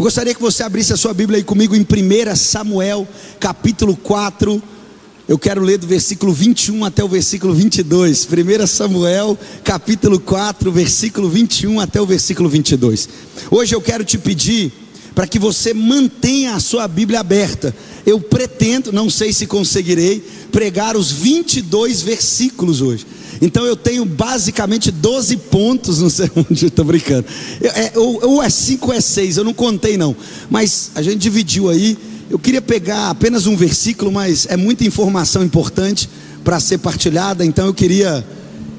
Eu gostaria que você abrisse a sua Bíblia aí comigo em 1 Samuel, capítulo 4. Eu quero ler do versículo 21 até o versículo 22. 1 Samuel, capítulo 4, versículo 21 até o versículo 22. Hoje eu quero te pedir para que você mantenha a sua Bíblia aberta. Eu pretendo, não sei se conseguirei, pregar os 22 versículos hoje. Então eu tenho basicamente 12 pontos no sermão de hoje. Estou brincando, ou é 5 ou é 6, eu não contei não. Mas a gente dividiu aí. Eu queria pegar apenas um versículo, mas é muita informação importante para ser partilhada. Então eu queria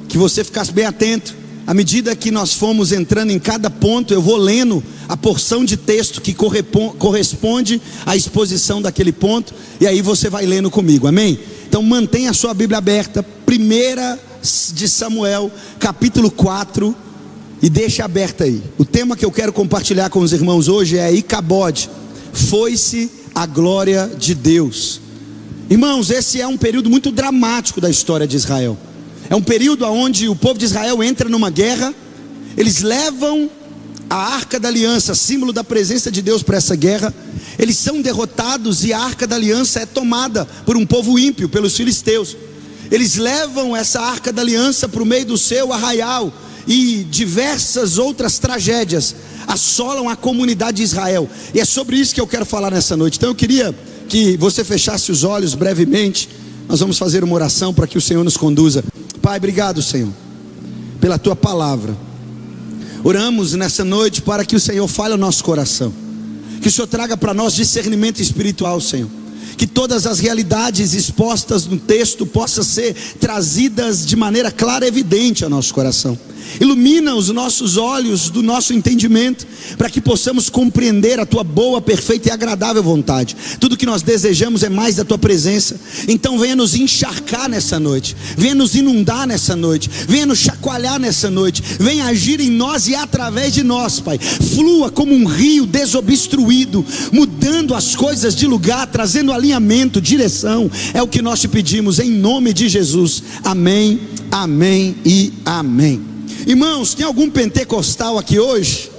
que você ficasse bem atento. À medida que nós fomos entrando em cada ponto, eu vou lendo a porção de texto que corresponde à exposição daquele ponto, e aí você vai lendo comigo, amém? Então mantenha a sua Bíblia aberta, 1 de Samuel, capítulo 4, e deixa aberta aí. O tema que eu quero compartilhar com os irmãos hoje é Icabode, foi-se a glória de Deus. Irmãos, esse é um período muito dramático da história de Israel. É um período onde o povo de Israel entra numa guerra. Eles levam a Arca da Aliança, símbolo da presença de Deus, para essa guerra. Eles são derrotados e a Arca da Aliança é tomada por um povo ímpio, pelos filisteus. Eles levam essa Arca da Aliança para o meio do seu arraial, e diversas outras tragédias assolam a comunidade de Israel. E é sobre isso que eu quero falar nessa noite. Então eu queria que você fechasse os olhos brevemente. Nós vamos fazer uma oração para que o Senhor nos conduza. Pai, obrigado, Senhor, pela Tua palavra. Oramos nessa noite para que o Senhor fale ao nosso coração, que o Senhor traga para nós discernimento espiritual, Senhor. Que todas as realidades expostas no texto possam ser trazidas de maneira clara e evidente ao nosso coração. Ilumina os nossos olhos do nosso entendimento, para que possamos compreender a Tua boa, perfeita e agradável vontade. Tudo que nós desejamos é mais da Tua presença. Então venha nos encharcar nessa noite, venha nos inundar nessa noite, venha nos chacoalhar nessa noite, venha agir em nós e através de nós, Pai. Flua como um rio desobstruído, mudando as coisas de lugar, trazendo alinhamento, direção. É o que nós te pedimos em nome de Jesus. Amém, amém e amém. Irmãos, tem algum pentecostal aqui hoje?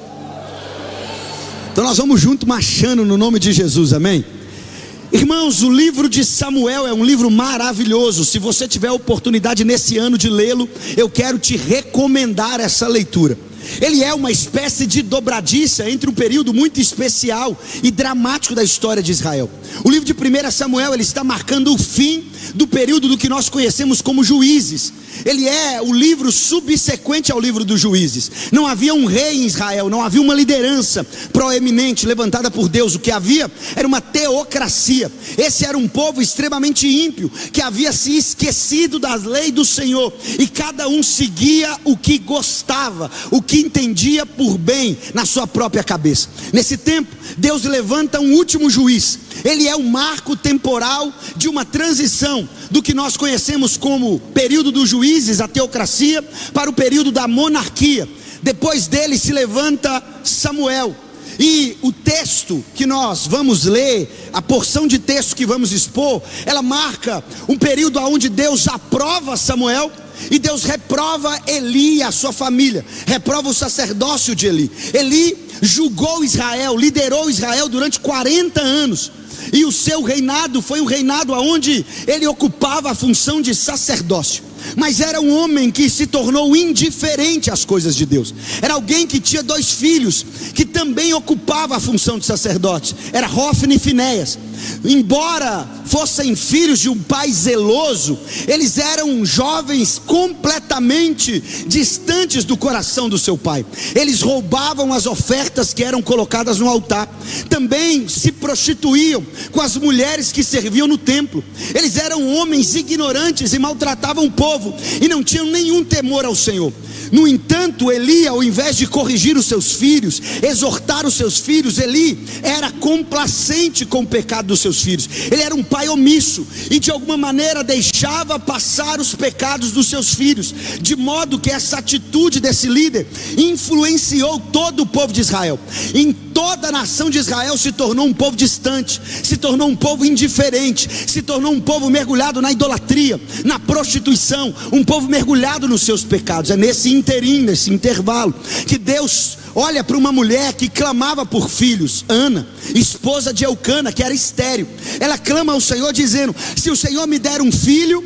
Então nós vamos junto marchando no nome de Jesus, amém? Irmãos, o livro de Samuel é um livro maravilhoso. Se você tiver a oportunidade nesse ano de lê-lo, eu quero te recomendar essa leitura. Ele é uma espécie de dobradiça entre um período muito especial e dramático da história de Israel. O livro de 1 Samuel, ele está marcando o fim do período do que nós conhecemos como Juízes. Ele é o livro subsequente ao livro dos Juízes. Não havia um rei em Israel, não havia uma liderança proeminente levantada por Deus. O que havia era uma teocracia. Esse era um povo extremamente ímpio, que havia se esquecido das leis do Senhor, e cada um seguia o que gostava, o que entendia por bem na sua própria cabeça. Nesse tempo, Deus levanta um último juiz. Ele é um marco temporal de uma transição do que nós conhecemos como período dos juízes, a teocracia, para o período da monarquia. Depois dele se levanta Samuel. E o texto que nós vamos ler, a porção de texto que vamos expor, ela marca um período onde Deus aprova Samuel e Deus reprova Eli e a sua família, reprova o sacerdócio de Eli. Eli julgou Israel, liderou Israel durante 40 anos. E o seu reinado foi um reinado onde ele ocupava a função de sacerdócio. Mas era um homem que se tornou indiferente às coisas de Deus. Era alguém que tinha 2 filhos que também ocupava a função de sacerdote. Era Hofni e Finéias. Embora fossem filhos de um pai zeloso, eles eram jovens completamente distantes do coração do seu pai. Eles roubavam as ofertas que eram colocadas no altar. Também se prostituíam com as mulheres que serviam no templo. Eles eram homens ignorantes e maltratavam o povo, e não tinham nenhum temor ao Senhor. No entanto, Eli, ao invés de corrigir os seus filhos, exortar os seus filhos, Eli era complacente com o pecado dos seus filhos. Ele era um pai omisso e de alguma maneira deixava passar os pecados dos seus filhos, de modo que essa atitude desse líder influenciou todo o povo de Israel. Em toda a nação de Israel se tornou um povo distante, se tornou um povo indiferente, se tornou um povo mergulhado na idolatria, na prostituição, um povo mergulhado nos seus pecados. É nesse inteirinho, nesse intervalo, que Deus olha para uma mulher que clamava por filhos, Ana, esposa de Eucana, que era estéril. Ela clama ao Senhor dizendo: se o Senhor me der um filho,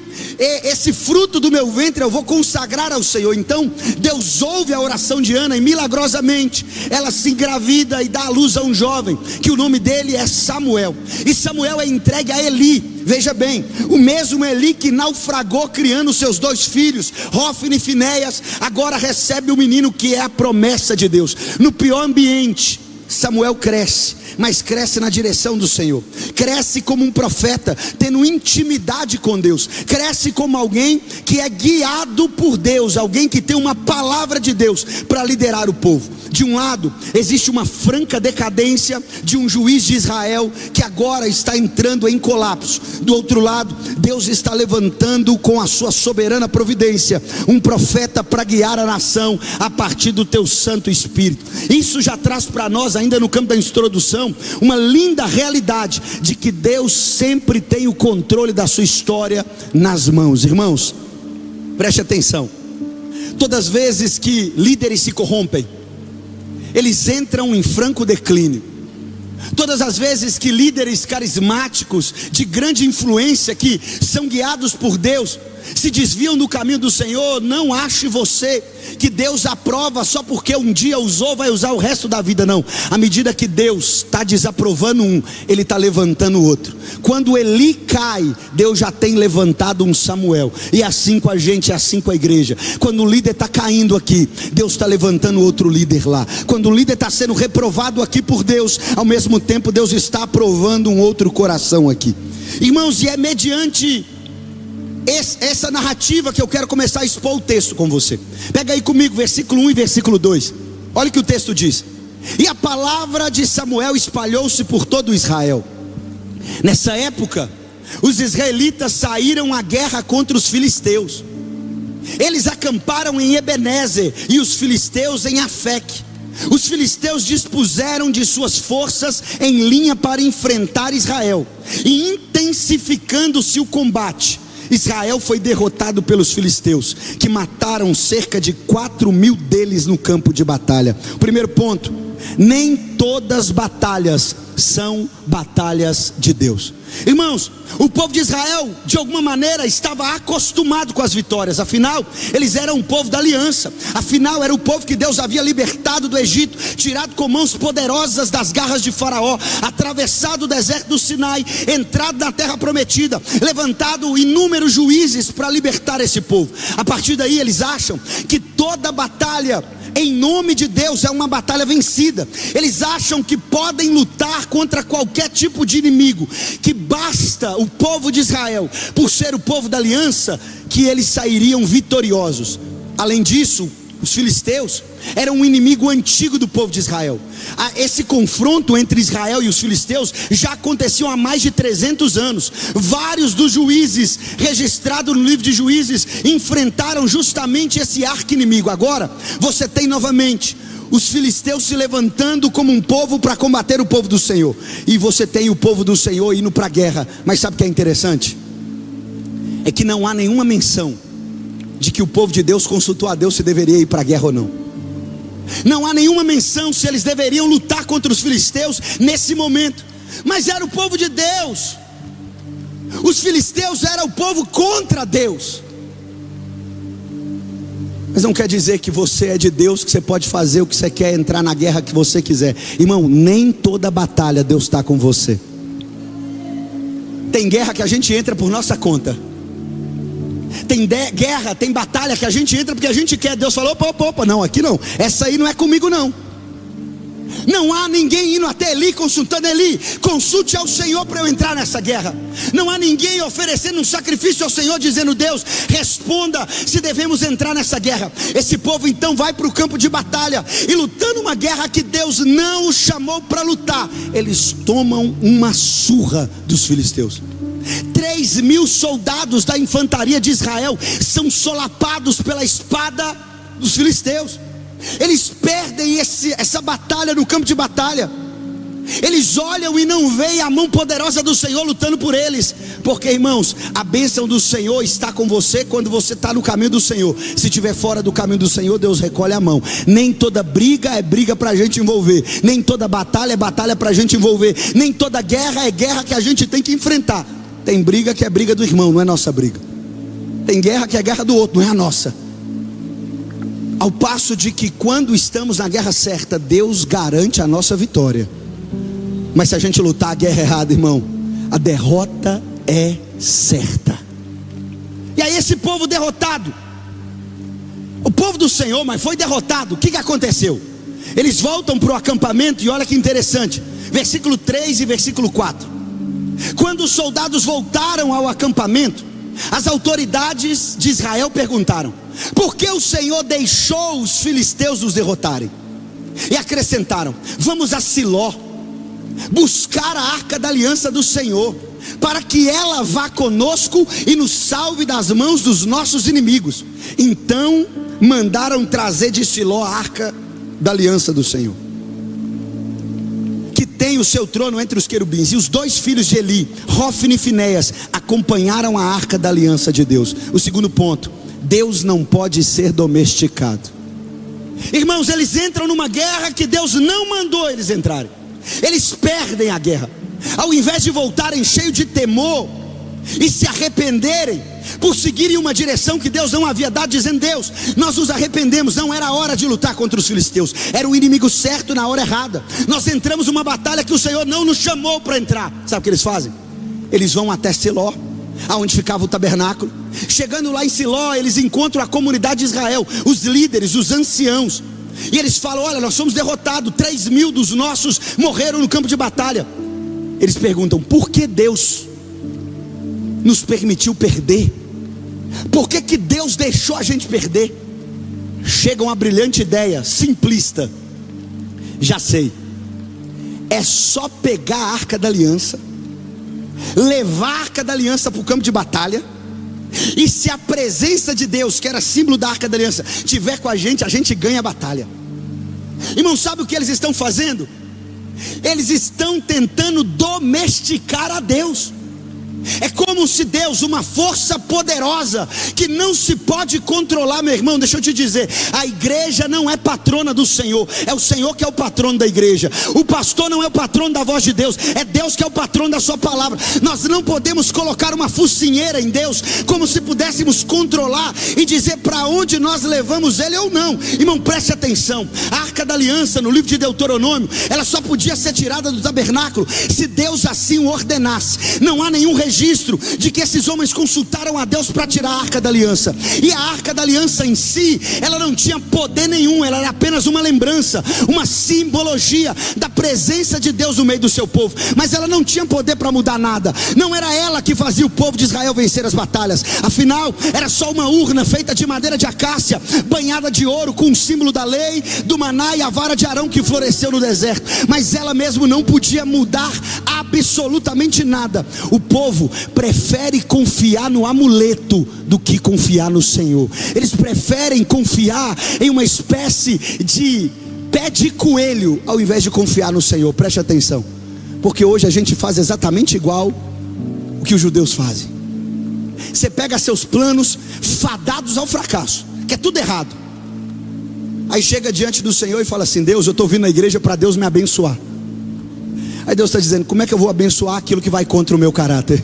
esse fruto do meu ventre eu vou consagrar ao Senhor. Então Deus ouve a oração de Ana e milagrosamente ela se engravida e dá à luz a um jovem, que o nome dele é Samuel. E Samuel é entregue a Eli. Veja bem, o mesmo Eli que naufragou criando seus 2 filhos, Hófni e Finéias, agora recebe o menino que é a promessa de Deus. No pior ambiente, Samuel cresce, mas cresce na direção do Senhor, cresce como um profeta, tendo intimidade com Deus, cresce como alguém que é guiado por Deus, alguém que tem uma palavra de Deus para liderar o povo. De um lado, existe uma franca decadência de um juiz de Israel que agora está entrando em colapso. Do outro lado, Deus está levantando com a sua soberana providência um profeta para guiar a nação a partir do teu Santo Espírito. Isso já traz para nós, ainda no campo da introdução, uma linda realidade de que Deus sempre tem o controle da sua história nas mãos. Irmãos, preste atenção. Todas as vezes que líderes se corrompem, eles entram em franco declínio. Todas as vezes que líderes carismáticos de grande influência, que são guiados por Deus, se desviam do caminho do Senhor, não ache você que Deus aprova só porque um dia usou, vai usar o resto da vida. Não, à medida que Deus está desaprovando um, Ele está levantando outro. Quando Eli cai, Deus já tem levantado um Samuel. E assim com a gente, assim com a igreja. Quando o líder está caindo aqui, Deus está levantando outro líder lá. Quando o líder está sendo reprovado aqui por Deus, ao mesmo tempo Deus está aprovando um outro coração aqui. Irmãos, e é mediante essa narrativa que eu quero começar a expor o texto com você. Pega aí comigo versículo 1 e versículo 2. Olha o que o texto diz: e a palavra de Samuel espalhou-se por todo Israel. Nessa época, os israelitas saíram à guerra contra os filisteus. Eles acamparam em Ebenezer e os filisteus em Afeque. Os filisteus dispuseram de suas forças em linha para enfrentar Israel, e intensificando-se o combate, Israel foi derrotado pelos filisteus, que mataram cerca de 4.000 deles no campo de batalha. Primeiro ponto: nem todas as batalhas são batalhas de Deus. Irmãos, o povo de Israel de alguma maneira estava acostumado com as vitórias. Afinal, eles eram um povo da aliança. Afinal, era o povo que Deus havia libertado do Egito, tirado com mãos poderosas das garras de Faraó, atravessado o deserto do Sinai, entrado na terra prometida, levantado inúmeros juízes para libertar esse povo. A partir daí eles acham que toda batalha em nome de Deus é uma batalha vencida. Eles acham que podem lutar contra qualquer tipo de inimigo, que basta o povo de Israel, por ser o povo da aliança, que eles sairiam vitoriosos. Além disso, os filisteus eram um inimigo antigo do povo de Israel. Esse confronto entre Israel e os filisteus já aconteceu há mais de 300 anos. Vários dos juízes registrados no livro de Juízes enfrentaram justamente esse arqui-inimigo. Agora você tem novamente os filisteus se levantando como um povo para combater o povo do Senhor, e você tem o povo do Senhor indo para a guerra. Mas sabe o que é interessante? É que não há nenhuma menção de que o povo de Deus consultou a Deus se deveria ir para a guerra ou não. Não há nenhuma menção se eles deveriam lutar contra os filisteus nesse momento. Mas era o povo de Deus. Os filisteus eram o povo contra Deus. Mas não quer dizer que você é de Deus, que você pode fazer o que você quer, entrar na guerra que você quiser. Irmão, nem toda batalha Deus está com você. Tem guerra que a gente entra por nossa conta. Tem guerra, tem batalha que a gente entra porque a gente quer. Deus falou: opa, não, aqui não, essa aí não é comigo não. Não há ninguém indo até Eli consultando Eli: consulte ao Senhor para eu entrar nessa guerra. Não há ninguém oferecendo um sacrifício ao Senhor dizendo: Deus, responda se devemos entrar nessa guerra. Esse povo então vai para o campo de batalha, e lutando uma guerra que Deus não os chamou para lutar, eles tomam uma surra dos filisteus. 3.000 soldados da infantaria de Israel são solapados pela espada dos filisteus. Eles perdem essa batalha no campo de batalha. Eles olham e não veem a mão poderosa do Senhor lutando por eles. Porque, irmãos, a bênção do Senhor está com você quando você está no caminho do Senhor. Se estiver fora do caminho do Senhor, Deus recolhe a mão. Nem toda briga é briga para a gente envolver. Nem toda batalha é batalha para a gente envolver. Nem toda guerra é guerra que a gente tem que enfrentar. Tem briga que é briga do irmão, não é nossa briga. Tem guerra que é guerra do outro, não é a nossa. Ao passo de que quando estamos na guerra certa, Deus garante a nossa vitória. Mas se a gente lutar a guerra errada, irmão, a derrota é certa. E aí esse povo derrotado, o povo do Senhor, mas foi derrotado. O que aconteceu? Eles voltam para o acampamento e olha que interessante, versículo 3 e versículo 4. Quando os soldados voltaram ao acampamento, as autoridades de Israel perguntaram: por que o Senhor deixou os filisteus nos derrotarem? E acrescentaram: vamos a Siló buscar a arca da aliança do Senhor, para que ela vá conosco e nos salve das mãos dos nossos inimigos. Então mandaram trazer de Siló a arca da aliança do Senhor, que tem o seu trono entre os querubins. E os 2 filhos de Eli, Hofni e Finéias, acompanharam a arca da aliança de Deus. O segundo ponto: Deus não pode ser domesticado. Irmãos, eles entram numa guerra que Deus não mandou eles entrarem. Eles perdem a guerra. Ao invés de voltarem cheios de temor e se arrependerem por seguirem uma direção que Deus não havia dado, dizendo: Deus, nós nos arrependemos, não era a hora de lutar contra os filisteus, era o inimigo certo na hora errada. Nós entramos numa batalha que o Senhor não nos chamou para entrar. Sabe o que eles fazem? Eles vão até Siló, aonde ficava o tabernáculo. Chegando lá em Siló, eles encontram a comunidade de Israel, os líderes, os anciãos. E eles falam: olha, nós somos derrotados, 3.000 dos nossos morreram no campo de batalha. Eles perguntam: por que Deus nos permitiu perder? Por que Deus deixou a gente perder? Chega uma brilhante ideia, simplista. Já sei. É só pegar a arca da aliança, levar a arca da aliança para o campo de batalha, e se a presença de Deus, que era símbolo da arca da aliança, estiver com a gente ganha a batalha. Irmão, sabe o que eles estão fazendo? Eles estão tentando domesticar a Deus. É como se Deus, uma força poderosa que não se pode controlar. Meu irmão, deixa eu te dizer, a igreja não é patrona do Senhor, é o Senhor que é o patrono da igreja. O pastor não é o patrono da voz de Deus, é Deus que é o patrono da sua palavra. Nós não podemos colocar uma focinheira em Deus, como se pudéssemos controlar e dizer para onde nós levamos Ele ou não. Irmão, preste atenção, a arca da aliança no livro de Deuteronômio, ela só podia ser tirada do tabernáculo se Deus assim o ordenasse. Não há nenhum registro de que esses homens consultaram a Deus para tirar a arca da aliança. E a arca da aliança em si, ela não tinha poder nenhum, ela era apenas uma lembrança, uma simbologia da presença de Deus no meio do seu povo, mas ela não tinha poder para mudar nada. Não era ela que fazia o povo de Israel vencer as batalhas, afinal era só uma urna feita de madeira de acácia, banhada de ouro, com o símbolo da lei, do maná e a vara de Arão que floresceu no deserto. Mas ela mesmo não podia mudar absolutamente nada. O povo prefere confiar no amuleto do que confiar no Senhor. Eles preferem confiar em uma espécie de pé de coelho ao invés de confiar no Senhor. Preste atenção, porque hoje a gente faz exatamente igual o que os judeus fazem. Você pega seus planos fadados ao fracasso, que é tudo errado, aí chega diante do Senhor e fala assim: Deus, eu estou vindo na igreja para Deus me abençoar. Aí Deus está dizendo: como é que eu vou abençoar aquilo que vai contra o meu caráter?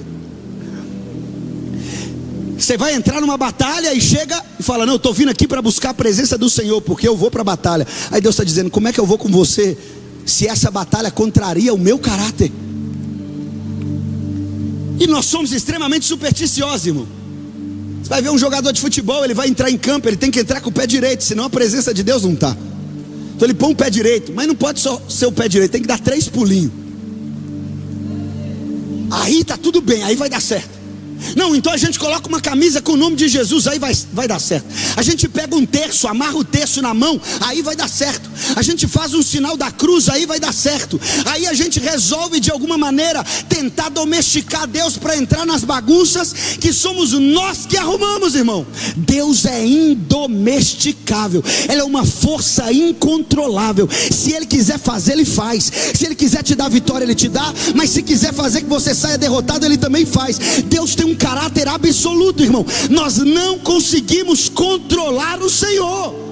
Você vai entrar numa batalha e chega e fala: não, eu estou vindo aqui para buscar a presença do Senhor, porque eu vou para a batalha. Aí Deus está dizendo: como é que eu vou com você se essa batalha contraria o meu caráter? E nós somos extremamente supersticiosos, irmão. Você vai ver um jogador de futebol, ele vai entrar em campo, ele tem que entrar com o pé direito, senão a presença de Deus não está. Então ele põe o pé direito, mas não pode só ser o pé direito, tem que dar 3 pulinhos. Aí está tudo bem, aí vai dar certo. Não, então a gente coloca uma camisa com o nome de Jesus, aí vai dar certo. A gente pega um terço, amarra o terço na mão, aí vai dar certo. A gente faz um sinal da cruz, aí vai dar certo. Aí a gente resolve de alguma maneira tentar domesticar Deus para entrar nas bagunças que somos nós que arrumamos, irmão. Deus é indomesticável, Ele é uma força incontrolável. Se Ele quiser fazer, Ele faz. Se Ele quiser te dar vitória, Ele te dá. Mas se quiser fazer que você saia derrotado, Ele também faz. Deus tem um caráter absoluto, irmão. Nós não conseguimos controlar o Senhor.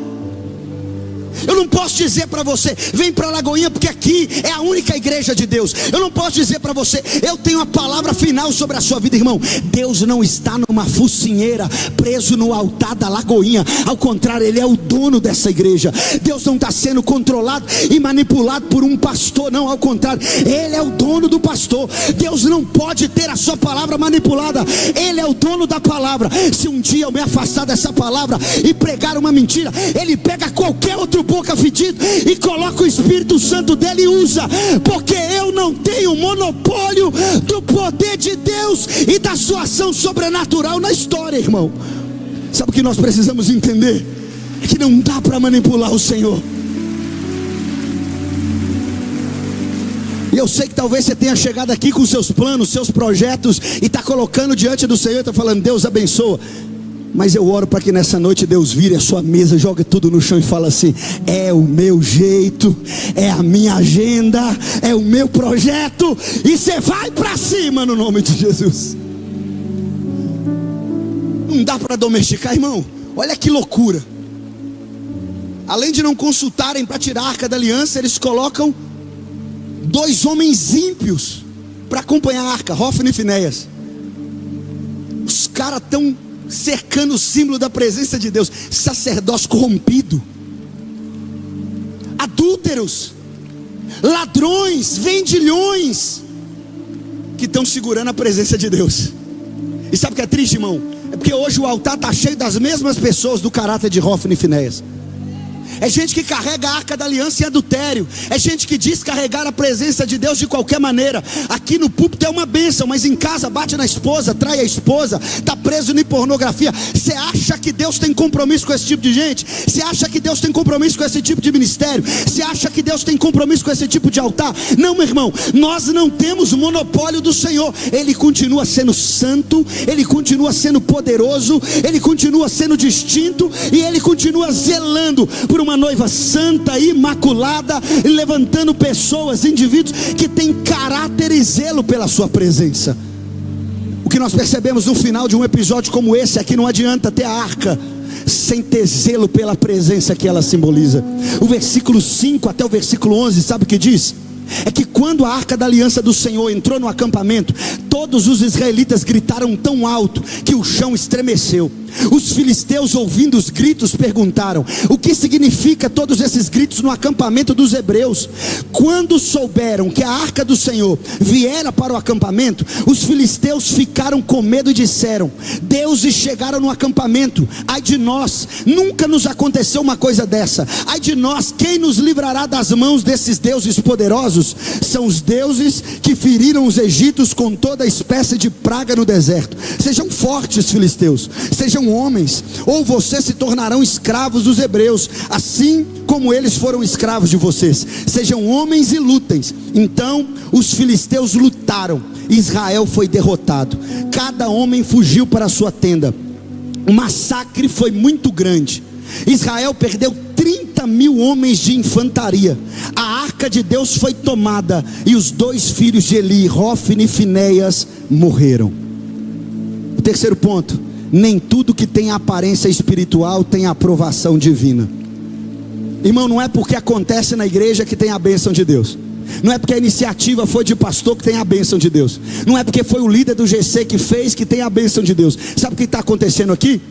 Eu não posso dizer para você, vem para Lagoinha, porque aqui é a única igreja de Deus. Eu não posso dizer para você, eu tenho a palavra final sobre a sua vida, irmão. Deus não está numa focinheira, preso no altar da Lagoinha. Ao contrário, Ele é o dono dessa igreja. Deus não está sendo controlado e manipulado por um pastor, não, ao contrário, Ele é o dono do pastor. Deus não pode ter a sua palavra manipulada. Ele é o dono da palavra. Se um dia eu me afastar dessa palavra e pregar uma mentira, Ele pega qualquer outro boca fedido e coloca o Espírito Santo dele e usa, porque eu não tenho monopólio do poder de Deus e da sua ação sobrenatural na história, irmão. Sabe o que nós precisamos entender? É que não dá para manipular o Senhor. E eu sei que talvez você tenha chegado aqui com seus planos, seus projetos, e está colocando diante do Senhor e está falando, Deus abençoa. Mas eu oro para que nessa noite Deus vire a sua mesa, jogue tudo no chão e fala assim: é o meu jeito, é a minha agenda, é o meu projeto, e você vai para cima no nome de Jesus. Não dá para domesticar, irmão. Olha que loucura. Além de não consultarem para tirar a arca da aliança, eles colocam 2 homens ímpios para acompanhar a arca, Hofni e Finéias. Os caras estão cercando o símbolo da presença de Deus. Sacerdócio corrompido, adúlteros, ladrões, vendilhões, que estão segurando a presença de Deus. E sabe o que é triste, irmão? É porque hoje o altar está cheio das mesmas pessoas do caráter de Hofni e Finéias. É gente que carrega a arca da aliança em adultério. É gente que diz carregar a presença de Deus de qualquer maneira. Aqui no púlpito é uma bênção, mas em casa bate na esposa, trai a esposa, está preso em pornografia. Você acha que Deus tem compromisso com esse tipo de gente? Você acha que Deus tem compromisso com esse tipo de ministério? Você acha que Deus tem compromisso com esse tipo de altar? Não, meu irmão, nós não temos o monopólio do Senhor. Ele continua sendo santo, Ele continua sendo poderoso, Ele continua sendo distinto, e Ele continua zelando por uma noiva santa, imaculada, levantando pessoas, indivíduos que têm caráter e zelo pela sua presença. O que nós percebemos no final de um episódio como esse é que não adianta ter a arca sem ter zelo pela presença que ela simboliza. O versículo 5 até o versículo 11, sabe o que diz? É que quando a arca da aliança do Senhor entrou no acampamento, todos os israelitas gritaram tão alto que o chão estremeceu. Os filisteus, ouvindo os gritos, perguntaram: o que significa todos esses gritos no acampamento dos hebreus? Quando souberam que a arca do Senhor viera para o acampamento, os filisteus ficaram com medo e disseram: deuses chegaram no acampamento, ai de nós, nunca nos aconteceu uma coisa dessa. Ai de nós, quem nos livrará das mãos desses deuses poderosos? São os deuses que feriram os egípcios com toda espécie de praga no deserto. Sejam fortes, filisteus, sejam homens, ou vocês se tornarão escravos dos hebreus, assim como eles foram escravos de vocês. Sejam homens e lutem. Então os filisteus lutaram, Israel foi derrotado, cada homem fugiu para a sua tenda. O massacre foi muito grande. Israel perdeu 30.000 homens de infantaria. A arca de Deus foi tomada, e os 2 filhos de Eli, Hofni e Finéias, morreram. O terceiro ponto: nem tudo que tem aparência espiritual tem aprovação divina. Irmão, não é porque acontece na igreja que tem a bênção de Deus. Não é porque a iniciativa foi de pastor que tem a bênção de Deus. Não é porque foi o líder do GC que fez que tem a bênção de Deus. Sabe o que está acontecendo aqui?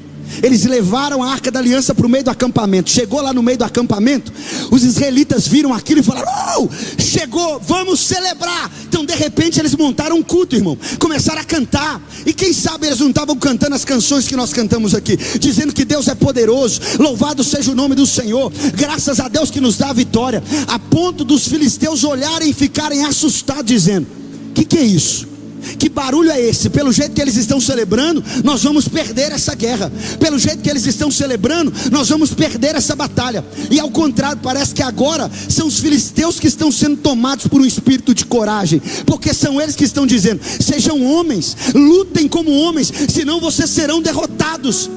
Eles levaram a arca da aliança para o meio do acampamento. Chegou lá no meio do acampamento, os israelitas viram aquilo e falaram: oh, chegou, vamos celebrar. Então de repente eles montaram um culto, irmão, começaram a cantar. E quem sabe eles não estavam cantando as canções que nós cantamos aqui, dizendo que Deus é poderoso, louvado seja o nome do Senhor, graças a Deus que nos dá a vitória. A ponto dos filisteus olharem e ficarem assustados, dizendo: que é isso? Que barulho é esse? Pelo jeito que eles estão celebrando, nós vamos perder essa guerra. Pelo jeito que eles estão celebrando, nós vamos perder essa batalha. E ao contrário, parece que agora são os filisteus que estão sendo tomados por um espírito de coragem, porque são eles que estão dizendo: sejam homens, lutem como homens, senão vocês serão derrotados.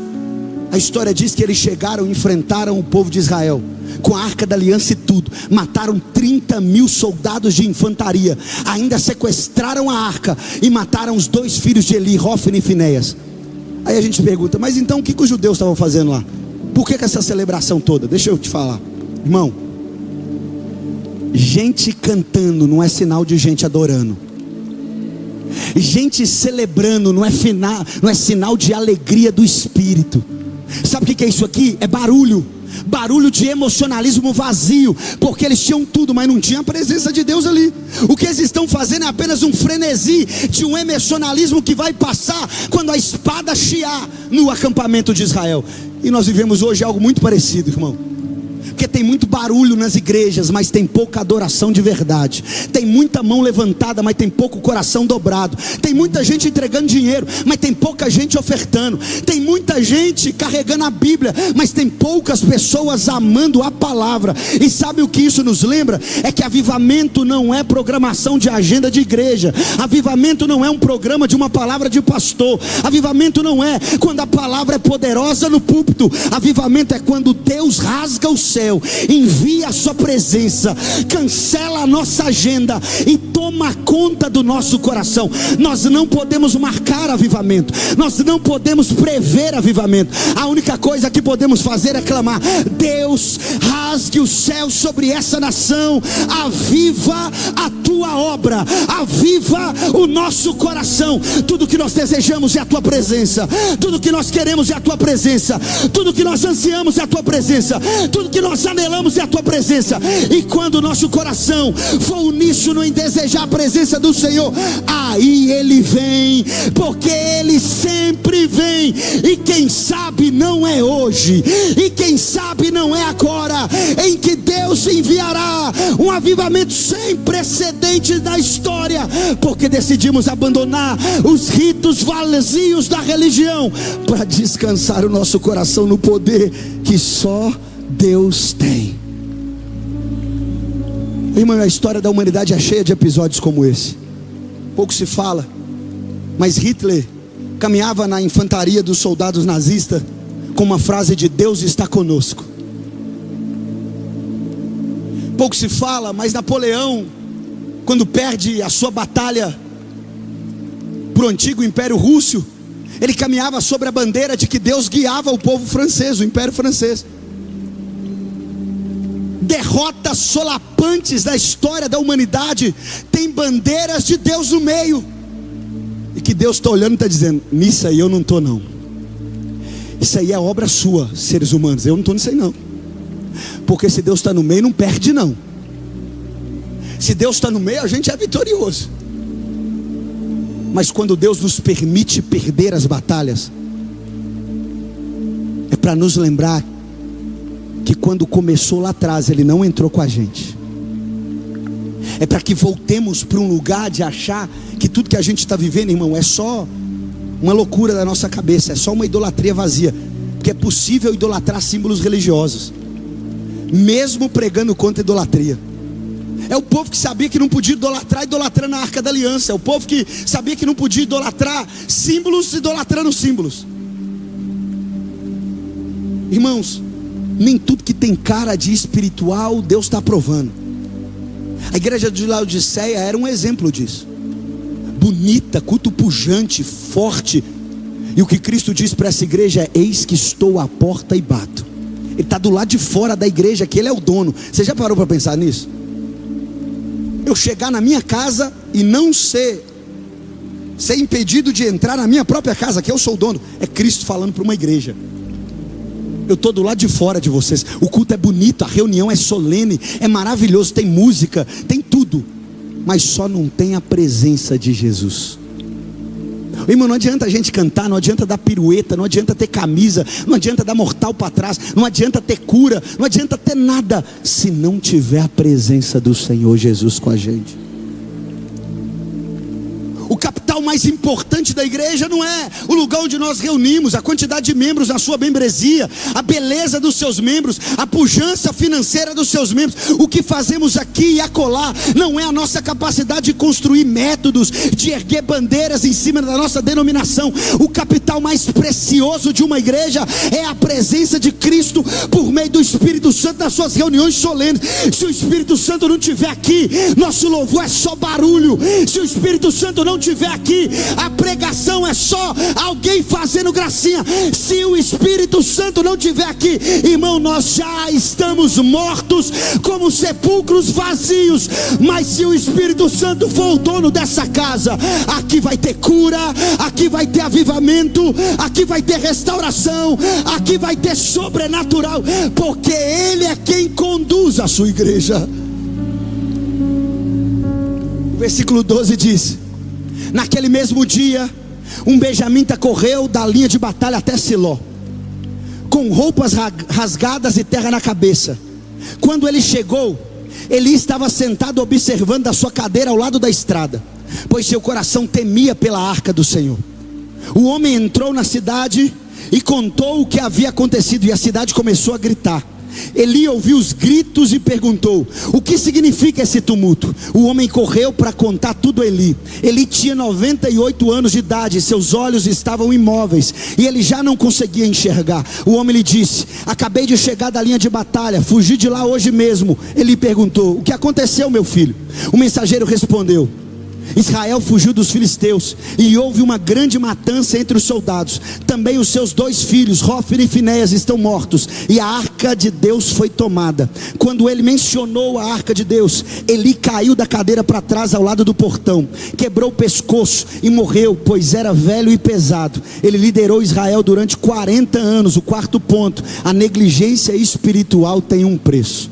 A história diz que eles chegaram e enfrentaram o povo de Israel com a arca da aliança e tudo. Mataram 30.000 soldados de infantaria. Ainda sequestraram a arca e mataram os 2 filhos de Eli, Hófni e Finéias. Aí a gente pergunta: mas então o que os judeus estavam fazendo lá? Por que essa celebração toda? Deixa eu te falar, irmão. Gente cantando não é sinal de gente adorando. Gente celebrando não é sinal de alegria do espírito. Sabe o que é isso aqui? É barulho. Barulho de emocionalismo vazio, porque eles tinham tudo, mas não tinha a presença de Deus ali. O que eles estão fazendo é apenas um frenesi de um emocionalismo que vai passar quando a espada chiar no acampamento de Israel. E nós vivemos hoje algo muito parecido, irmão. Porque tem muito barulho nas igrejas, mas tem pouca adoração de verdade. Tem muita mão levantada, mas tem pouco coração dobrado. Tem muita gente entregando dinheiro, mas tem pouca gente ofertando. Tem muita gente carregando a Bíblia, mas tem poucas pessoas amando a palavra. E sabe o que isso nos lembra? É que avivamento não é programação de agenda de igreja. Avivamento não é um programa de uma palavra de pastor. Avivamento não é quando a palavra é poderosa no púlpito. Avivamento é quando Deus rasga o céu, envia a sua presença, cancela a nossa agenda e toma conta do nosso coração. Nós não podemos marcar avivamento, nós não podemos prever avivamento. A única coisa que podemos fazer é clamar: Deus, rasgue o céu sobre essa nação, aviva a tua obra, aviva o nosso coração. Tudo que nós desejamos é a tua presença, tudo que nós queremos é a tua presença, tudo que nós ansiamos é a tua presença, tudo que nós anelamos é a tua presença. E quando o nosso coração for uníssono em desejar a presença do Senhor, aí Ele vem, porque Ele sempre vem. E quem sabe não é hoje, e quem sabe não é agora, em que Deus enviará um avivamento sem precedentes na história, porque decidimos abandonar os ritos vazios da religião para descansar o nosso coração no poder que só Deus tem. Irmão, a história da humanidade é cheia de episódios como esse. Pouco se fala, mas Hitler caminhava na infantaria dos soldados nazistas com uma frase de: Deus está conosco. Pouco se fala, mas Napoleão, quando perde a sua batalha para o antigo Império Russo, ele caminhava sobre a bandeira de que Deus guiava o povo francês, o Império Francês. Derrotas solapantes da história da humanidade tem bandeiras de Deus no meio, e que Deus está olhando e está dizendo: nisso aí eu não estou não. Isso aí é obra sua, seres humanos. Eu não estou nisso aí não. Porque se Deus está no meio, não perde não. Se Deus está no meio, a gente é vitorioso. Mas quando Deus nos permite perder as batalhas, é para nos lembrar que quando começou lá atrás, Ele não entrou com a gente. É para que voltemos para um lugar de achar que tudo que a gente está vivendo, irmão, é só uma loucura da nossa cabeça, é só uma idolatria vazia. Porque é possível idolatrar símbolos religiosos, mesmo pregando contra a idolatria. É o povo que sabia que não podia idolatrar, idolatrando a arca da aliança. É o povo que sabia que não podia idolatrar símbolos, idolatrando símbolos. Irmãos, nem tudo que tem cara de espiritual Deus está aprovando. A igreja de Laodiceia era um exemplo disso. Bonita, culto pujante, forte. E o que Cristo diz para essa igreja é: eis que estou à porta e bato. Ele está do lado de fora da igreja, que Ele é o dono. Você já parou para pensar nisso? Eu chegar na minha casa e não ser impedido de entrar na minha própria casa, que eu sou o dono. É Cristo falando para uma igreja: eu estou do lado de fora de vocês. O culto é bonito, a reunião é solene, é maravilhoso, tem música, tem tudo, mas só não tem a presença de Jesus. Irmão, não adianta a gente cantar, não adianta dar pirueta, não adianta ter camisa, não adianta dar mortal para trás, não adianta ter cura, não adianta ter nada, se não tiver a presença do Senhor Jesus com a gente. O capital mais importante da igreja não é o lugar onde nós reunimos, a quantidade de membros na sua membresia, a beleza dos seus membros, a pujança financeira dos seus membros. O que fazemos aqui e acolá não é a nossa capacidade de construir métodos, de erguer bandeiras em cima da nossa denominação. O capital mais precioso de uma igreja é a presença de Cristo por meio do Espírito Santo nas suas reuniões solenes. Se o Espírito Santo não estiver aqui, nosso louvor é só barulho. Se o Espírito Santo não estiver aqui, a pregação é só alguém fazendo gracinha. Se o Espírito Santo não estiver aqui, irmão, nós já estamos mortos como sepulcros vazios. Mas se o Espírito Santo for o dono dessa casa, aqui vai ter cura, aqui vai ter avivamento, aqui vai ter restauração, aqui vai ter sobrenatural, porque Ele é quem conduz a sua igreja. O versículo 12 diz: naquele mesmo dia, um benjamita correu da linha de batalha até Siló, com roupas rasgadas e terra na cabeça. Quando ele chegou, Eli estava sentado observando da sua cadeira ao lado da estrada, pois seu coração temia pela arca do Senhor. O homem entrou na cidade e contou o que havia acontecido, e a cidade começou a gritar. Eli ouviu os gritos e perguntou: o que significa esse tumulto? O homem correu para contar tudo a Eli. Eli tinha 98 anos de idade, seus olhos estavam imóveis e ele já não conseguia enxergar. O homem lhe disse: acabei de chegar da linha de batalha, fugi de lá hoje mesmo. Eli perguntou: o que aconteceu, meu filho? O mensageiro respondeu: Israel fugiu dos filisteus e houve uma grande matança entre os soldados. Também os seus 2 filhos, Hófni e Finéias, estão mortos, e a arca de Deus foi tomada. Quando ele mencionou a arca de Deus, Eli caiu da cadeira para trás ao lado do portão, quebrou o pescoço e morreu, pois era velho e pesado. Ele liderou Israel durante 40 anos. O quarto ponto: a negligência espiritual tem um preço.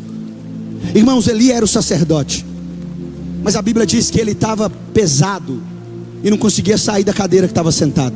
Irmãos, Eli era o sacerdote, mas a Bíblia diz que ele estava pesado e não conseguia sair da cadeira que estava sentado.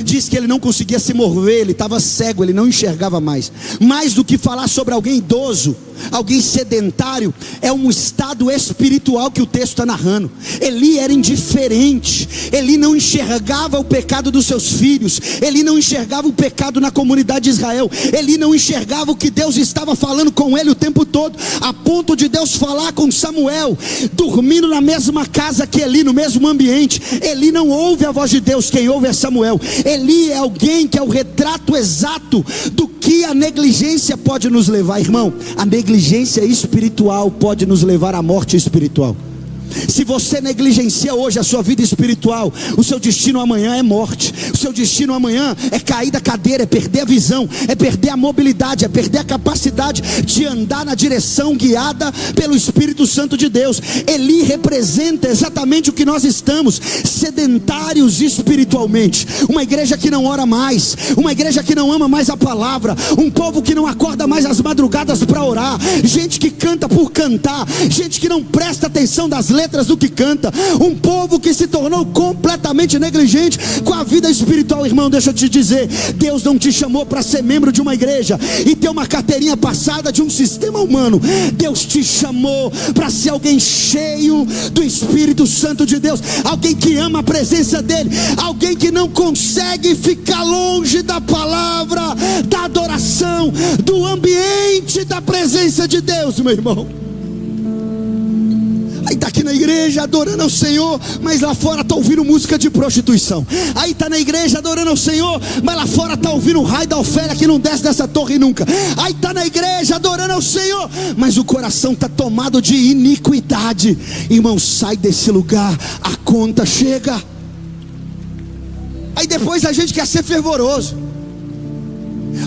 Diz que ele não conseguia se mover, ele estava cego, ele não enxergava mais. Mais do que falar sobre alguém idoso, alguém sedentário, é um estado espiritual que o texto está narrando. Eli era indiferente, Eli não enxergava o pecado dos seus filhos, Eli não enxergava o pecado na comunidade de Israel, Eli não enxergava o que Deus estava falando com ele o tempo todo, a ponto de Deus falar com Samuel, dormindo na mesma casa que Eli, no mesmo ambiente. Eli não ouve a voz de Deus, quem ouve é Samuel. Eli é alguém que é o retrato exato do que a negligência pode nos levar, irmão. A negligência espiritual pode nos levar à morte espiritual. Se você negligencia hoje a sua vida espiritual, o seu destino amanhã é morte. O seu destino amanhã é cair da cadeira, é perder a visão, é perder a mobilidade, é perder a capacidade de andar na direção guiada pelo Espírito Santo de Deus. Eli representa exatamente o que nós estamos, sedentários espiritualmente. Uma igreja que não ora mais, uma igreja que não ama mais a palavra, um povo que não acorda mais às madrugadas para orar, gente que canta por cantar, gente que não presta atenção das letras do que canta, um povo que se tornou completamente negligente com a vida espiritual. Irmão, deixa eu te dizer, Deus não te chamou para ser membro de uma igreja e ter uma carteirinha passada de um sistema humano. Deus te chamou para ser alguém cheio do Espírito Santo de Deus, alguém que ama a presença dele, alguém que não consegue ficar longe da palavra, da adoração, do ambiente da presença de Deus, meu irmão. Aí está aqui na igreja adorando ao Senhor, mas lá fora está ouvindo música de prostituição. Aí está na igreja adorando ao Senhor, mas lá fora está ouvindo o raio da Ofélia que não desce dessa torre nunca. Aí está na igreja adorando ao Senhor, mas o coração está tomado de iniquidade. Irmão, sai desse lugar, a conta chega. Aí depois a gente quer ser fervoroso,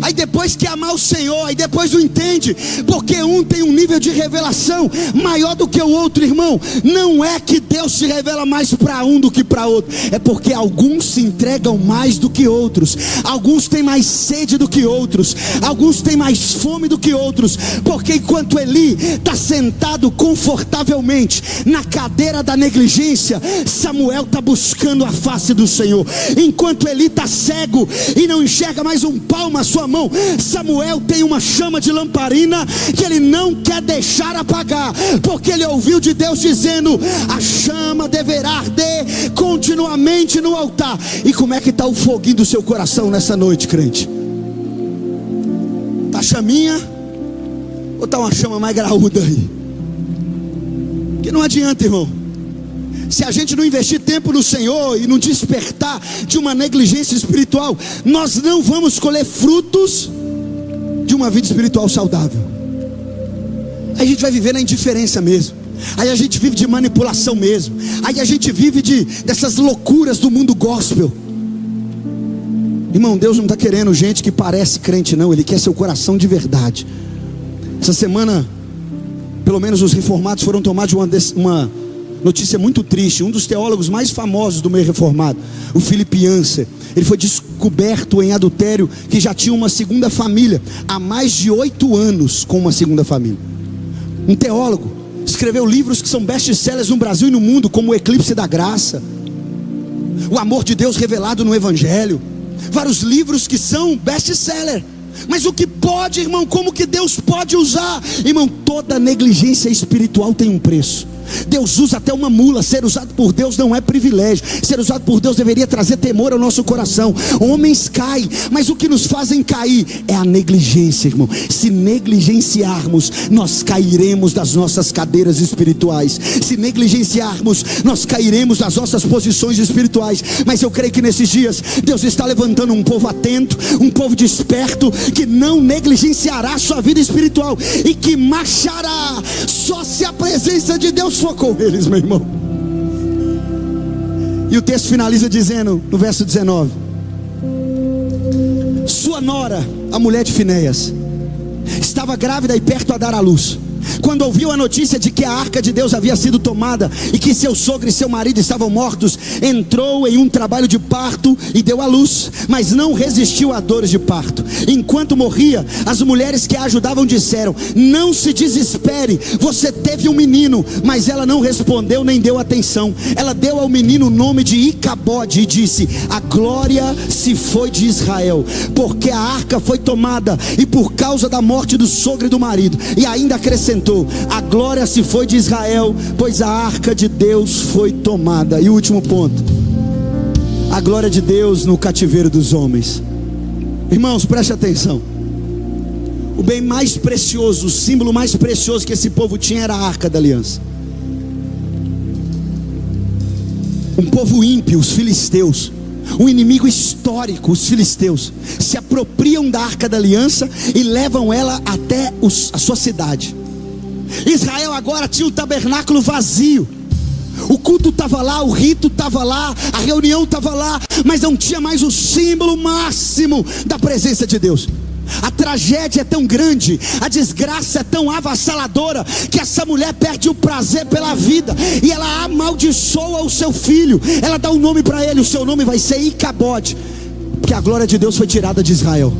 aí depois quer amar o Senhor, aí depois não entende, porque um tem um nível de revelação maior do que o outro. Irmão, não é que Deus se revela mais para um do que para outro, é porque alguns se entregam mais do que outros, alguns têm mais sede do que outros, alguns têm mais fome do que outros, porque enquanto Eli está sentado confortavelmente na cadeira da negligência, Samuel está buscando a face do Senhor. Enquanto Eli está cego e não enxerga mais um palmo à sua sua mão. Samuel tem uma chama de lamparina que ele não quer deixar apagar, porque ele ouviu de Deus dizendo: a chama deverá arder continuamente no altar. E como é que está o foguinho do seu coração nessa noite, crente? Está chaminha? Ou está uma chama mais graúda aí? Que não adianta, irmão, se a gente não investir tempo no Senhor e não despertar de uma negligência espiritual, nós não vamos colher frutos de uma vida espiritual saudável. Aí a gente vai viver na indiferença mesmo. Aí a gente vive de manipulação mesmo. Aí a gente vive dessas loucuras do mundo gospel. Irmão, Deus não está querendo gente que parece crente, não. Ele quer seu coração de verdade. Essa semana, pelo menos os reformados foram tomados de uma notícia muito triste. Um dos teólogos mais famosos do meio reformado, o Philip Yancey, ele foi descoberto em adultério, que já tinha uma segunda família, há mais de 8 anos com uma segunda família. Um teólogo, escreveu livros que são best-sellers no Brasil e no mundo, como O Eclipse da Graça, O Amor de Deus Revelado no Evangelho. Vários livros que são best-seller. Mas o que pode, irmão, como que Deus pode usar? Irmão, toda negligência espiritual tem um preço. Deus usa até uma mula. Ser usado por Deus não é privilégio. Ser usado por Deus deveria trazer temor ao nosso coração. Homens caem, mas o que nos fazem cair é a negligência, irmão. Se negligenciarmos, nós cairemos das nossas cadeiras espirituais. Se negligenciarmos, nós cairemos das nossas posições espirituais. Mas eu creio que nesses dias Deus está levantando um povo atento, um povo desperto, que não negligenciará a sua vida espiritual e que marchará só se a presença de Deus for com eles, meu irmão. E o texto finaliza dizendo, no verso 19: sua nora, a mulher de Finéias, estava grávida e perto a dar à luz. Quando ouviu a notícia de que a arca de Deus havia sido tomada e que seu sogro e seu marido estavam mortos, entrou em um trabalho de parto e deu à luz, mas não resistiu a dores de parto. Enquanto morria, as mulheres que a ajudavam disseram: não se desespere, você teve um menino. Mas ela não respondeu nem deu atenção. Ela deu ao menino o nome de Icabode e disse: a glória se foi de Israel, porque a arca foi tomada e por causa da morte do sogro e do marido. E ainda acrescentou: a glória se foi de Israel, pois a arca de Deus foi tomada. E o último ponto: a glória de Deus no cativeiro dos homens. Irmãos, preste atenção. O bem mais precioso, o símbolo mais precioso que esse povo tinha era a arca da aliança. Um povo ímpio, os filisteus, um inimigo histórico, os filisteus, se apropriam da arca da aliança e levam ela até a sua cidade. Israel agora tinha o tabernáculo vazio. O culto estava lá, o rito estava lá, a reunião estava lá, mas não tinha mais o símbolo máximo da presença de Deus. A tragédia é tão grande, a desgraça é tão avassaladora, que essa mulher perde o prazer pela vida e ela amaldiçoa o seu filho. Ela dá um nome para ele, o seu nome vai ser Icabode, porque a glória de Deus foi tirada de Israel.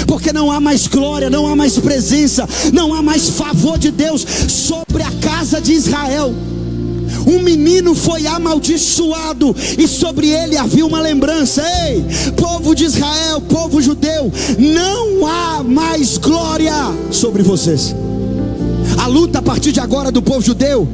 Porque não há mais glória, não há mais presença, não há mais favor de Deus sobre a casa de Israel. Um menino foi amaldiçoado e sobre ele havia uma lembrança: ei, povo de Israel, povo judeu, não há mais glória sobre vocês. A luta a partir de agora do povo judeu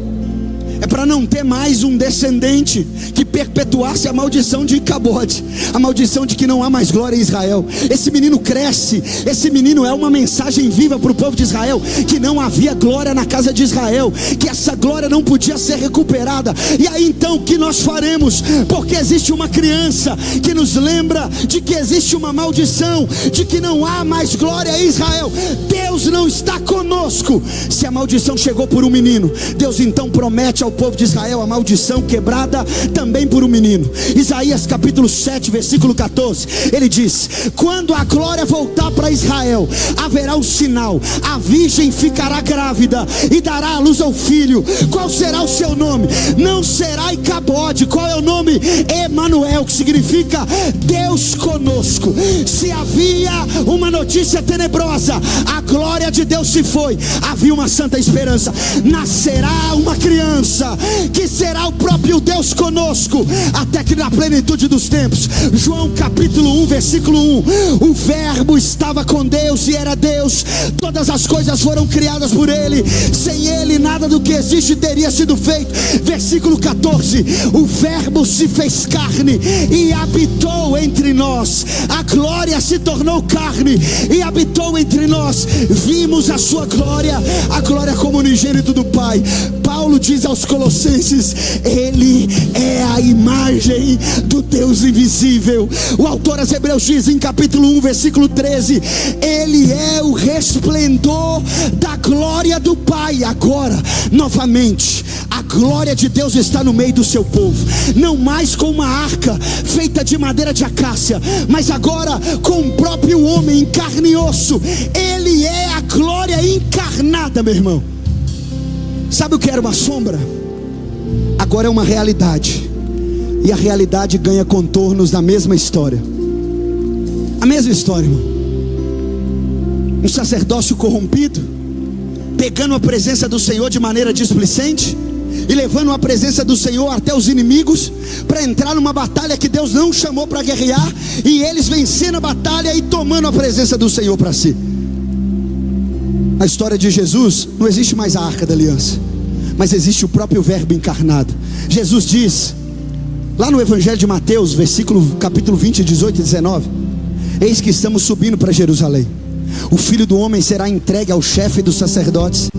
é para não ter mais um descendente que perpetuasse a maldição de Icabode, a maldição de que não há mais glória em Israel. Esse menino cresce, esse menino é uma mensagem viva para o povo de Israel, que não havia glória na casa de Israel, que essa glória não podia ser recuperada. E aí então o que nós faremos? Porque existe uma criança que nos lembra de que existe uma maldição, de que não há mais glória em Israel. Deus não está conosco. Se a maldição chegou por um menino, Deus então promete ao povo de Israel a maldição quebrada também por um menino. Isaías capítulo 7 versículo 14, ele diz: quando a glória voltar para Israel, haverá um sinal, a virgem ficará grávida e dará à luz ao filho. Qual será o seu nome? Não será Icabode. Qual é o nome? Emanuel, que significa Deus conosco. Se havia uma notícia tenebrosa, a glória glória de Deus se foi, havia uma santa esperança: nascerá uma criança, que será o próprio Deus conosco, até que na plenitude dos tempos. João capítulo 1, versículo 1: o verbo estava com Deus e era Deus, todas as coisas foram criadas por Ele, sem Ele nada do que existe teria sido feito. Versículo 14: o verbo se fez carne e habitou entre nós, a glória se tornou carne e habitou entre nós, vimos a sua glória, a glória como unigênito do Pai. Paulo diz aos Colossenses: Ele é a imagem do Deus invisível. O autor aos Hebreus diz em capítulo 1, versículo 13: Ele é o resplendor da glória do Pai. Agora, novamente, a glória de Deus está no meio do seu povo, não mais com uma arca feita de madeira de acácia, mas agora com o próprio homem em carne e osso. Ele é a glória encarnada, meu irmão. Sabe o que era uma sombra? Agora é uma realidade, e a realidade ganha contornos da mesma história. A mesma história, irmão. Um sacerdócio corrompido, pegando a presença do Senhor de maneira displicente e levando a presença do Senhor até os inimigos, para entrar numa batalha que Deus não chamou para guerrear, e eles vencendo a batalha e tomando a presença do Senhor para si. Na história de Jesus, não existe mais a arca da aliança, mas existe o próprio verbo encarnado. Jesus diz, lá no Evangelho de Mateus, capítulo 20, 18 e 19: eis que estamos subindo para Jerusalém. O Filho do Homem será entregue ao chefe dos sacerdotes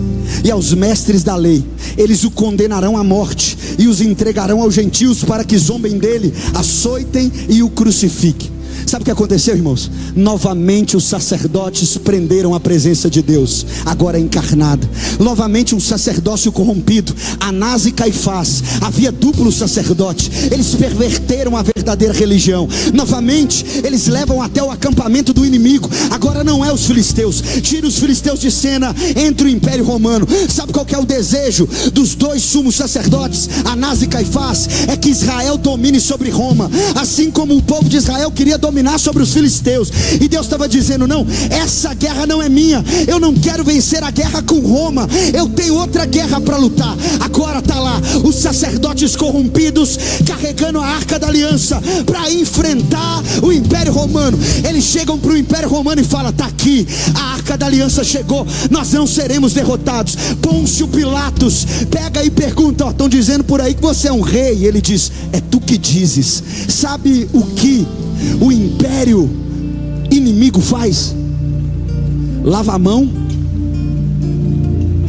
e aos mestres da lei. Eles o condenarão à morte e os entregarão aos gentios para que zombem dele, açoitem e o crucifiquem. Sabe o que aconteceu, irmãos? Novamente os sacerdotes prenderam a presença de Deus, agora encarnada. Novamente um sacerdócio corrompido, Anás e Caifás. Havia duplo sacerdote, eles perverteram a verdadeira religião. Novamente eles levam até o acampamento do inimigo. Agora não é os filisteus, tira os filisteus de cena, entra o Império Romano. Sabe qual que é o desejo dos dois sumos sacerdotes, Anás e Caifás? É que Israel domine sobre Roma, assim como o povo de Israel queria dominar sobre os filisteus. E Deus estava dizendo: não, essa guerra não é minha, eu não quero vencer a guerra com Roma, eu tenho outra guerra para lutar. Agora está lá os sacerdotes corrompidos carregando a arca da aliança para enfrentar o Império Romano. Eles chegam para o Império Romano e falam: está aqui, a arca da aliança chegou, nós não seremos derrotados. Pôncio Pilatos pega e pergunta: estão dizendo por aí que você é um rei. E ele diz: é tu que dizes. Sabe o que o império inimigo faz? Lava a mão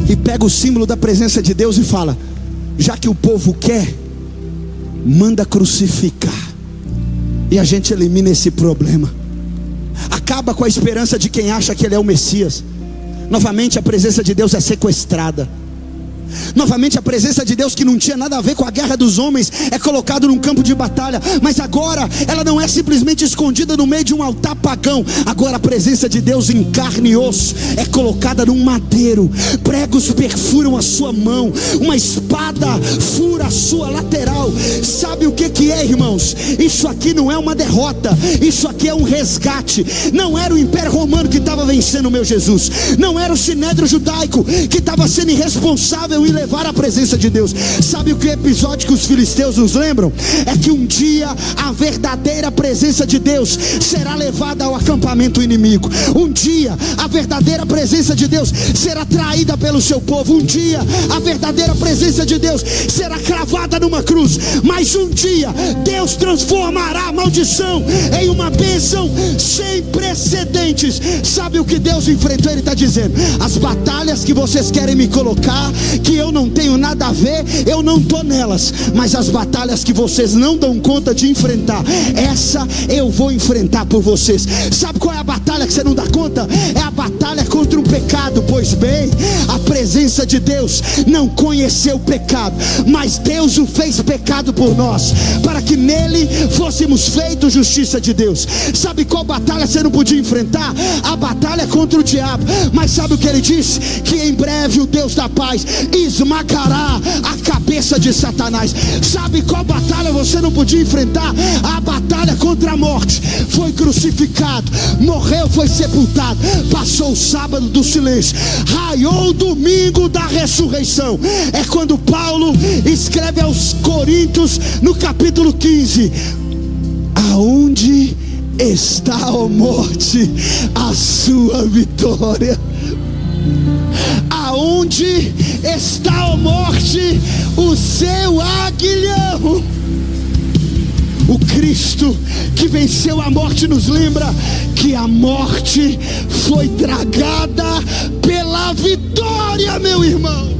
e pega o símbolo da presença de Deus e fala: já que o povo quer, manda crucificar, e a gente elimina esse problema. Acaba com a esperança de quem acha que ele é o Messias. Novamente a presença de Deus é sequestrada. Novamente a presença de Deus, que não tinha nada a ver com a guerra dos homens, é colocada num campo de batalha. Mas agora ela não é simplesmente escondida no meio de um altar pagão. Agora a presença de Deus em carne e osso é colocada num madeiro. Pregos perfuram a sua mão, uma espada fura a sua lateral. Sabe o que é, irmãos? Isso aqui não é uma derrota, isso aqui é um resgate. Não era o Império Romano que estava vencendo o meu Jesus, não era o Sinédrio judaico que estava sendo irresponsável e levar a presença de Deus. Sabe o que episódio que os filisteus nos lembram? É que um dia a verdadeira presença de Deus será levada ao acampamento inimigo. Um dia a verdadeira presença de Deus será traída pelo seu povo. Um dia a verdadeira presença de Deus será cravada numa cruz. Mas um dia Deus transformará a maldição em uma bênção sem precedentes. Sabe o que Deus enfrentou? Ele está dizendo: as batalhas que vocês querem me colocar, que eu não tenho nada a ver, eu não estou nelas. Mas as batalhas que vocês não dão conta de enfrentar, essa eu vou enfrentar por vocês. Sabe qual é a batalha que você não dá conta? É a batalha contra o pecado. Pois bem, a presença de Deus não conheceu o pecado, mas Deus o fez pecado por nós, para que nele fôssemos feitos justiça de Deus. Sabe qual batalha você não podia enfrentar? A batalha contra o diabo. Mas sabe o que ele diz? Que em breve o Deus da paz, esmagará a cabeça de Satanás. Sabe qual batalha você não podia enfrentar? A batalha contra a morte. Foi crucificado, morreu, foi sepultado, passou o sábado do silêncio, raiou o domingo da ressurreição. É quando Paulo escreve aos Coríntios no capítulo 15: aonde está, ó morte, a sua vitória? Aonde está, ó morte, o seu aguilhão? O Cristo que venceu a morte nos lembra que a morte foi tragada pela vitória, meu irmão.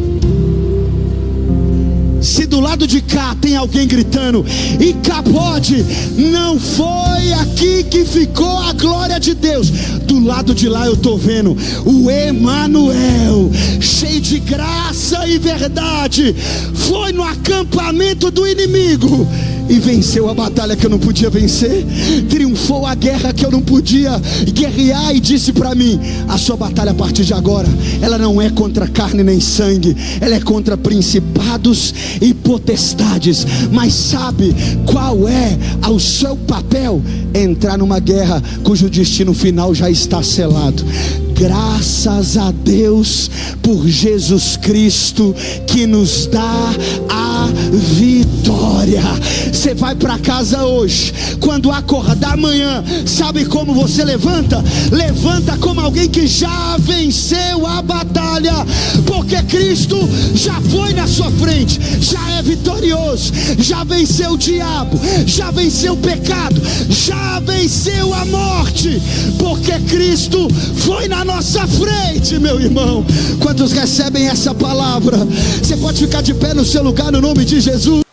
Se do lado de cá tem alguém gritando: e Icabode, não foi aqui que ficou a glória de Deus, do lado de lá eu estou vendo o Emanuel, cheio de graça e verdade, foi no acampamento do inimigo e venceu a batalha que eu não podia vencer, triunfou a guerra que eu não podia guerrear, e disse para mim: a sua batalha a partir de agora, ela não é contra carne nem sangue, ela é contra principados e potestades. Mas sabe qual é o seu papel? Entrar numa guerra cujo destino final já está selado. Graças a Deus por Jesus Cristo que nos dá a vitória. Você vai para casa hoje, quando acordar amanhã, sabe como você levanta? Levanta como alguém que já venceu a batalha, porque Cristo já foi na sua frente, já é vitorioso, já venceu o diabo, já venceu o pecado, já venceu a morte, porque Cristo foi na nossa frente, meu irmão. Quantos recebem essa palavra? Você pode ficar de pé no seu lugar no nome de Jesus.